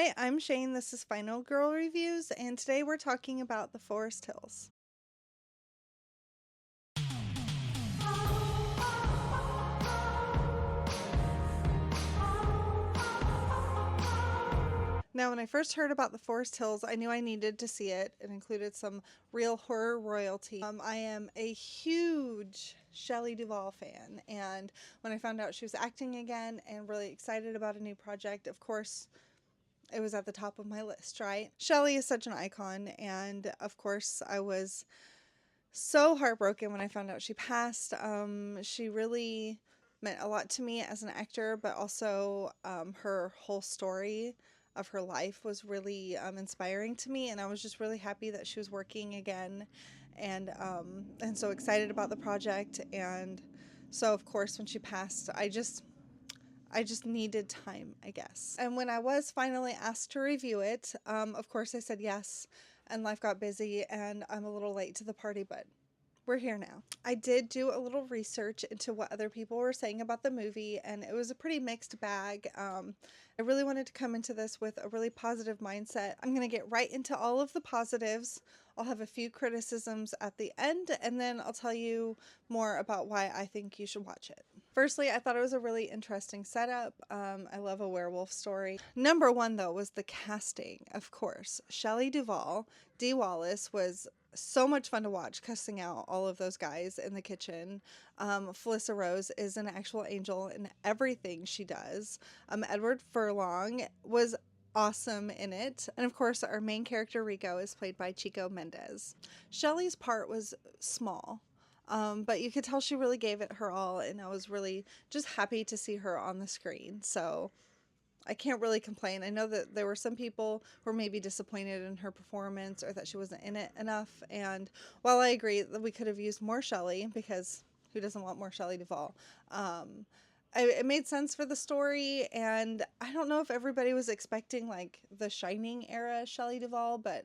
Hi, I'm Shane. This is Final Girl Reviews, and today we're talking about The Forest Hills. Now, when I first heard about The Forest Hills, I knew I needed to see it. It included some real horror royalty. I am a huge Shelley Duvall fan, and when I found out she was acting again and really excited about a new project, of course, it was at the top of my list, right? Shelley is such an icon, and of course, I was so heartbroken when I found out she passed. She really meant a lot to me as an actor, but also her whole story of her life was really inspiring to me, and I was just really happy that she was working again, and so excited about the project. And so, of course, when she passed, I just needed time, I guess. And when I was finally asked to review it, of course I said yes, and life got busy, and I'm a little late to the party, but we're here now. I did do a little research into what other people were saying about the movie, and it was a pretty mixed bag. I really wanted to come into this with a really positive mindset. I'm going to get right into all of the positives. I'll have a few criticisms at the end, and then I'll tell you more about why I think you should watch it. Firstly, I thought it was a really interesting setup. I love a werewolf story. Number one, though, was the casting, of course. Shelley Duvall, Dee Wallace, was so much fun to watch, cussing out all of those guys in the kitchen. Felissa Rose is an actual angel in everything she does. Edward Furlong was awesome in it. And of course, our main character, Rico, is played by Chico Mendes. Shelley's part was small. But you could tell she really gave it her all, and I was really just happy to see her on the screen. So I can't really complain. I know that there were some people who were maybe disappointed in her performance or that she wasn't in it enough. And while I agree that we could have used more Shelley, because who doesn't want more Shelley Duvall? It made sense for the story, and I don't know if everybody was expecting like the Shining era Shelley Duvall, but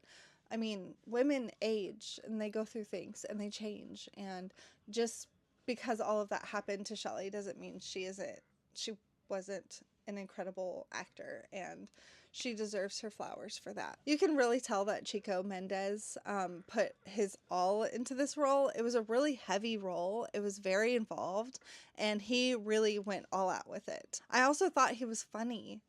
I mean, women age and they go through things and they change, and just because all of that happened to Shelley doesn't mean she wasn't an incredible actor, and she deserves her flowers for that. You can really tell that Chico Mendes put his all into this role. It was a really heavy role. It was very involved, and he really went all out with it. I also thought he was funny.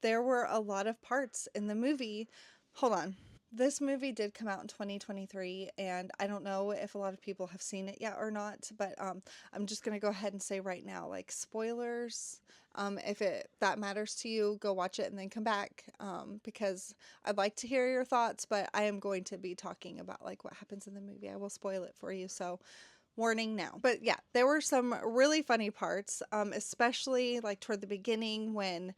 There were a lot of parts in the movie. Hold on. This movie did come out in 2023, and I don't know if a lot of people have seen it yet or not, but I'm just going to go ahead and say right now, like, spoilers. If that matters to you, go watch it and then come back, because I'd like to hear your thoughts, but I am going to be talking about, like, what happens in the movie. I will spoil it for you, so warning now. But yeah, there were some really funny parts, especially, like, toward the beginning when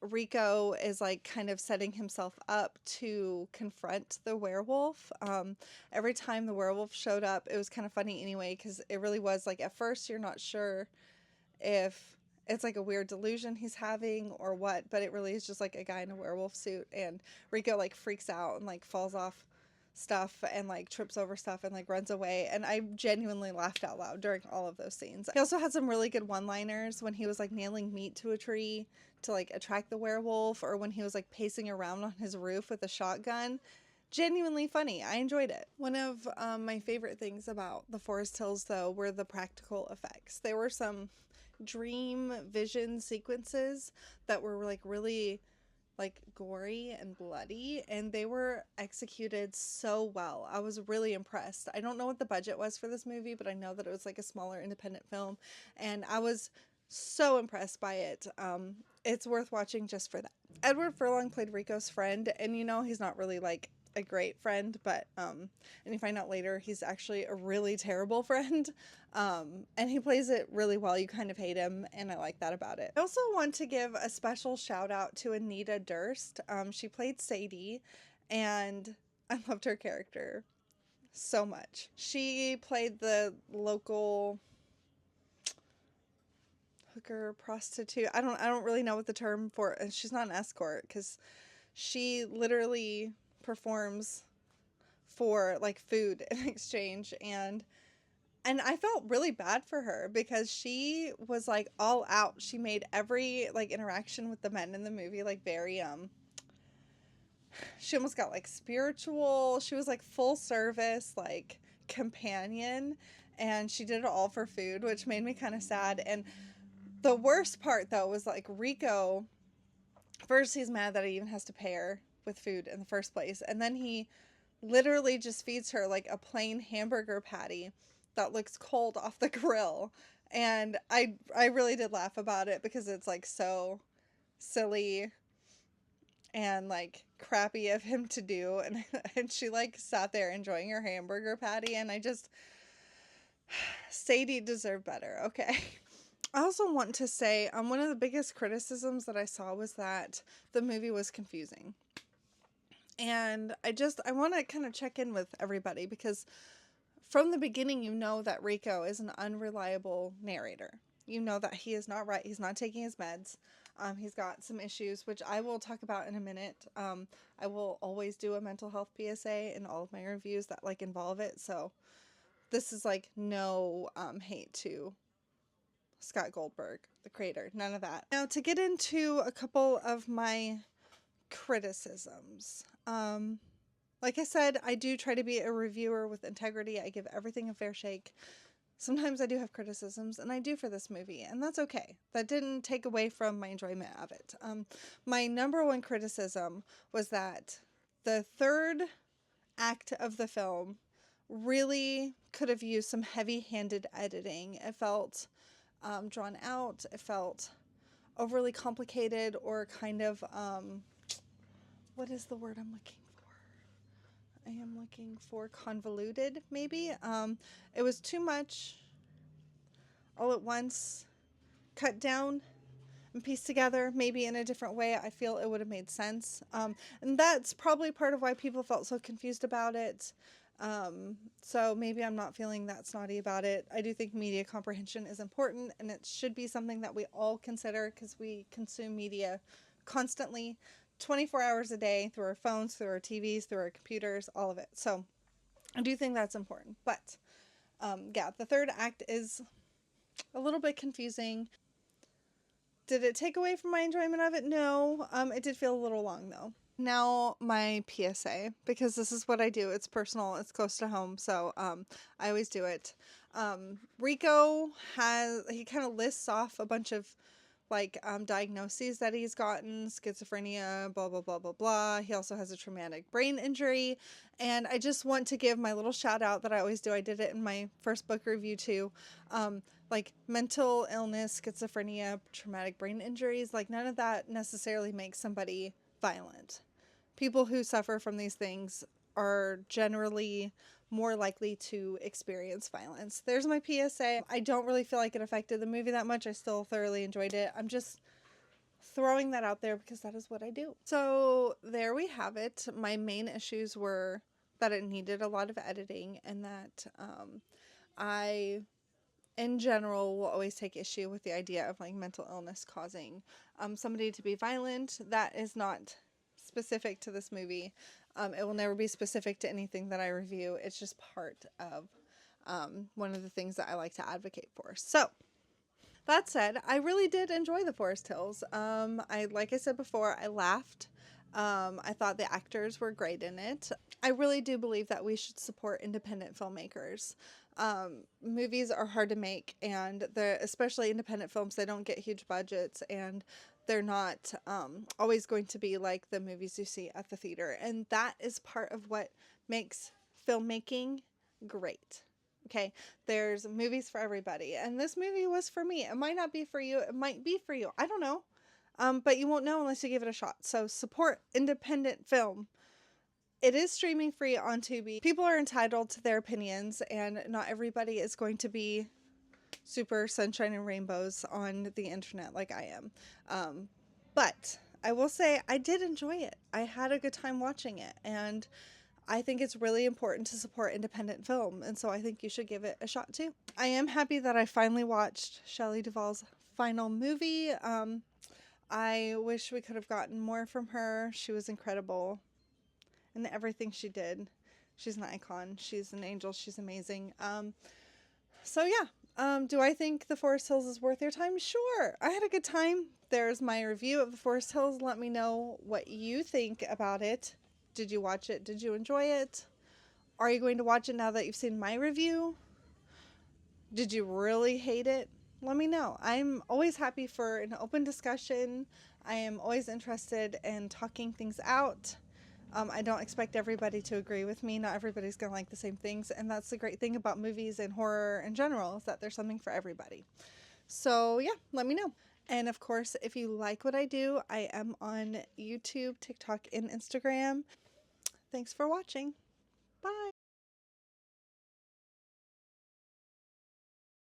Rico is like kind of setting himself up to confront the werewolf. Every time the werewolf showed up, it was kind of funny anyway, because it really was like at first you're not sure if it's like a weird delusion he's having or what, but it really is just like a guy in a werewolf suit, and Rico like freaks out and like falls off stuff and like trips over stuff and like runs away, and I genuinely laughed out loud during all of those scenes. He also had some really good one-liners when he was like nailing meat to a tree to like attract the werewolf, or when he was like pacing around on his roof with a shotgun. Genuinely funny. I enjoyed it. One of my favorite things about The Forest Hills, though, were the practical effects. There were some dream vision sequences that were like really like gory and bloody, and they were executed so well. I was really impressed. I don't know what the budget was for this movie, but I know that it was like a smaller independent film, and I was so impressed by it. It's worth watching just for that. Edward Furlong played Rico's friend, and he's not really like a great friend, but and you find out later he's actually a really terrible friend, and he plays it really well. You kind of hate him, and I like that about it. I also want to give a special shout out to Anita Durst. She played Sadie, and I loved her character so much. She played the local hooker, prostitute. I don't really know what the term for, she's not an escort, because she literally performs for like food in exchange, and I felt really bad for her because she was like all out. She made every like interaction with the men in the movie like very she almost got like spiritual. She was like full service, like companion, and she did it all for food, which made me kind of sad. And the worst part though was like Rico, first he's mad that he even has to pay her with food in the first place, and then he literally just feeds her like a plain hamburger patty that looks cold off the grill. And I really did laugh about it because it's like so silly and like crappy of him to do. And she like sat there enjoying her hamburger patty, and I just, Sadie deserved better. Okay. I also want to say one of the biggest criticisms that I saw was that the movie was confusing. And I want to kind of check in with everybody, because from the beginning, you know that Rico is an unreliable narrator. You know that he is not right. He's not taking his meds. He's got some issues, which I will talk about in a minute. I will always do a mental health PSA in all of my reviews that like involve it. So this is like no hate to Scott Goldberg, the creator. None of that. Now to get into a couple of my criticisms. Like I said, I do try to be a reviewer with integrity. I give everything a fair shake. Sometimes I do have criticisms, and I do for this movie, and that's okay. That didn't take away from my enjoyment of it. My number one criticism was that the third act of the film really could have used some heavy-handed editing. It felt drawn out. It felt overly complicated, or kind of, what is the word I'm looking for? I am looking for convoluted, maybe. It was too much all at once, cut down and pieced together, maybe in a different way. I feel it would have made sense. And that's probably part of why people felt so confused about it. So maybe I'm not feeling that snotty about it. I do think media comprehension is important, and it should be something that we all consider, because we consume media constantly, 24 hours a day, through our phones, through our TVs, through our computers, all of it. So I do think that's important. But yeah, the third act is a little bit confusing. Did it take away from my enjoyment of it? No. It did feel a little long though. Now my PSA, because this is what I do. It's personal. It's close to home. So I always do it. Rico he kind of lists off a bunch of like diagnoses that he's gotten: schizophrenia, blah, blah, blah, blah, blah. He also has a traumatic brain injury. And I just want to give my little shout out that I always do. I did it in my first book review too. Like mental illness, schizophrenia, traumatic brain injuries, like none of that necessarily makes somebody violent. People who suffer from these things are generally more likely to experience violence. There's my PSA. I don't really feel like it affected the movie that much. I still thoroughly enjoyed it. I'm just throwing that out there because that is what I do. So there we have it. My main issues were that it needed a lot of editing, and that I, in general, will always take issue with the idea of like mental illness causing somebody to be violent. That is not specific to this movie. It will never be specific to anything that I review. It's just part of one of the things that I like to advocate for. So that said, I really did enjoy The Forest Hills. Like I said before, I laughed. I thought the actors were great in it. I really do believe that we should support independent filmmakers. Movies are hard to make, and especially independent films, they don't get huge budgets, and they're not always going to be like the movies you see at the theater. And that is part of what makes filmmaking great. Okay, there's movies for everybody, and this movie was for me. It might not be for you. It might be for you. I don't know. But you won't know unless you give it a shot. So support independent film. It is streaming free on Tubi. People are entitled to their opinions, and not everybody is going to be super sunshine and rainbows on the internet like I am. But I will say I did enjoy it. I had a good time watching it, and I think it's really important to support independent film, and so I think you should give it a shot too. I am happy that I finally watched Shelley Duvall's final movie. I wish we could have gotten more from her. She was incredible in everything she did. She's an icon. She's an angel. She's amazing. So yeah. Do I think The Forest Hills is worth your time? Sure. I had a good time. There's my review of The Forest Hills. Let me know what you think about it Did you watch it? Did you enjoy it? Are you going to watch it now that you've seen my review? Did you really hate it? Let me know. I'm always happy for an open discussion. I am always interested in talking things out. I don't expect everybody to agree with me. Not everybody's going to like the same things. And that's the great thing about movies and horror in general, is that there's something for everybody. So, yeah, let me know. And of course, if you like what I do, I am on YouTube, TikTok, and Instagram. Thanks for watching. Bye.